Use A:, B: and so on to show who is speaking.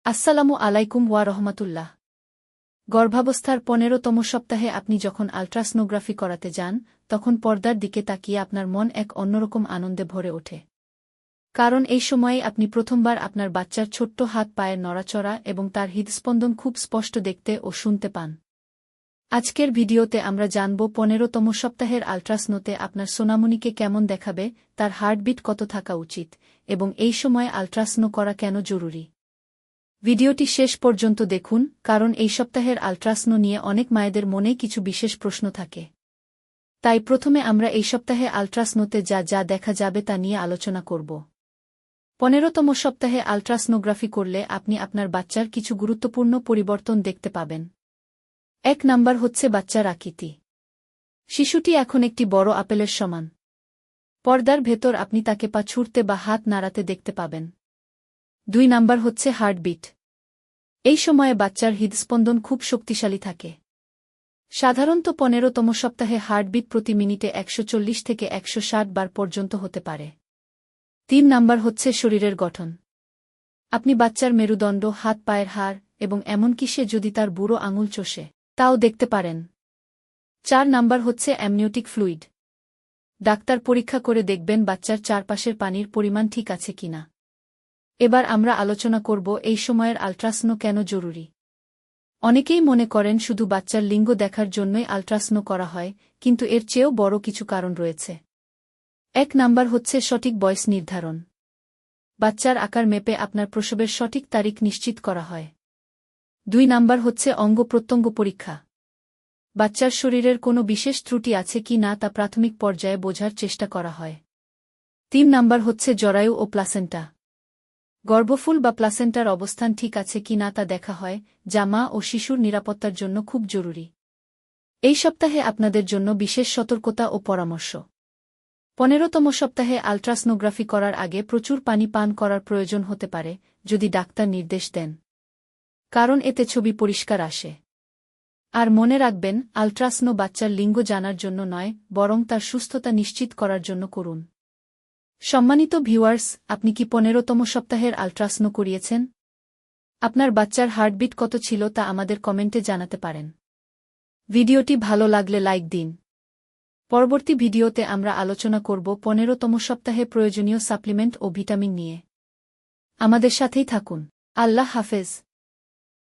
A: আসসালামু আলাইকুম ওয়া রহমাতুল্লাহ। গর্ভাবস্থার ১৫তম সপ্তাহে আপনি যখন আল্ট্রাসনোগ্রাফি করাতে যান, তখন পর্দার দিকে তাকিয়ে আপনার মন এক অন্যরকম আনন্দে ভরে ওঠে। কারণ এই সময়েই আপনি প্রথমবার আপনার বাচ্চার ছোট্ট হাত পায়ের নড়াচড়া এবং তার হৃদস্পন্দন খুব স্পষ্ট দেখতে ও শুনতে পান। আজকের ভিডিওতে আমরা জানব ১৫তম সপ্তাহের আল্ট্রাসনোতে আপনার সোনামণিকে কেমন দেখাবে, তার হার্টবিট কত থাকা উচিত, এবং এই সময়ে আল্ট্রাসনো করা কেন জরুরি। ভিডিওটি শেষ পর্যন্ত দেখুন, কারণ এই সপ্তাহের আল্ট্রাসনো নিয়ে অনেক মায়েদের মনে কিছু বিশেষ প্রশ্ন থাকে। তাই প্রথমে আমরা এই সপ্তাহে আল্ট্রাসনোতে যা যা দেখা যাবে তা নিয়ে আলোচনা করব। ১৫তম সপ্তাহে আল্ট্রাসনোগ্রাফি করলে আপনি আপনার বাচ্চার কিছু গুরুত্বপূর্ণ পরিবর্তন দেখতে পাবেন। ১ নাম্বার হচ্ছে বাচ্চার আকৃতি। শিশুটি এখন একটি বড় আপেলের সমান। পর্দার ভেতর আপনি তাকে পা ছুঁড়তে বা হাত নাড়াতে দেখতে পাবেন। ২ নাম্বার হচ্ছে হার্টবিট। এই সময়ে বাচ্চার হৃদস্পন্দন খুব শক্তিশালী থাকে। সাধারণত ১৫তম সপ্তাহে হার্টবিট প্রতি মিনিটে ১৪০ থেকে ১৬০ বার পর্যন্ত হতে পারে। ৩ নাম্বার হচ্ছে শরীরের গঠন। আপনি বাচ্চার মেরুদণ্ড, হাত পায়ের হাড় এবং এমনকি সে যদি তার বুড়ো আঙুল চষে, তাও দেখতে পারেন। ৪ নাম্বার হচ্ছে অ্যামনিওটিক ফ্লুইড। ডাক্তার পরীক্ষা করে দেখবেন বাচ্চার চারপাশের পানির পরিমাণ ঠিক আছে কিনা। এবার আমরা আলোচনা করব এই সময়ের আল্ট্রাসনো কেন জরুরি। অনেকেই মনে করেন শুধু বাচ্চার লিঙ্গ দেখার জন্যই আল্ট্রাসনো করা হয়, কিন্তু এর চেয়েও বড় কিছু কারণ রয়েছে। ১ নাম্বার হচ্ছে সঠিক বয়স নির্ধারণ। বাচ্চার আকার মেপে আপনার প্রসবের সঠিক তারিখ নিশ্চিত করা হয়। ২ নাম্বার হচ্ছে অঙ্গ প্রত্যঙ্গ পরীক্ষা। বাচ্চার শরীরের কোনো বিশেষ ত্রুটি আছে কি না তা প্রাথমিক পর্যায়ে বোঝার চেষ্টা করা হয়। ৩ নাম্বার হচ্ছে জরায়ু ও প্লাসেন্টা। গর্ভফুল বা প্লাসেন্টার অবস্থান ঠিক আছে কি না তা দেখা হয়, যা মা ও শিশুর নিরাপত্তার জন্য খুব জরুরি। এই সপ্তাহে আপনাদের জন্য বিশেষ সতর্কতা ও পরামর্শ। ১৫তম সপ্তাহে আল্ট্রাসনোগ্রাফি করার আগে প্রচুর পানি পান করার প্রয়োজন হতে পারে, যদি ডাক্তার নির্দেশ দেন। কারণ এতে ছবি পরিষ্কার আসে। আর মনে রাখবেন, আল্ট্রাসনো বাচ্চার লিঙ্গ জানার জন্য নয়, বরং তার সুস্থতা নিশ্চিত করার জন্য করুন। সম্মানিত ভিউয়ার্স, আপনি কি ১৫তম সপ্তাহের আল্ট্রাসনো করিয়েছেন? আপনার বাচ্চার হার্টবিট কত ছিল তা আমাদের কমেন্টে জানাতে পারেন। ভিডিওটি ভালো লাগলে লাইক দিন। পরবর্তী ভিডিওতে আমরা আলোচনা করব ১৫তম সপ্তাহে প্রয়োজনীয় সাপ্লিমেন্ট ও ভিটামিন নিয়ে। আমাদের সাথেই থাকুন। আল্লাহ হাফেজ।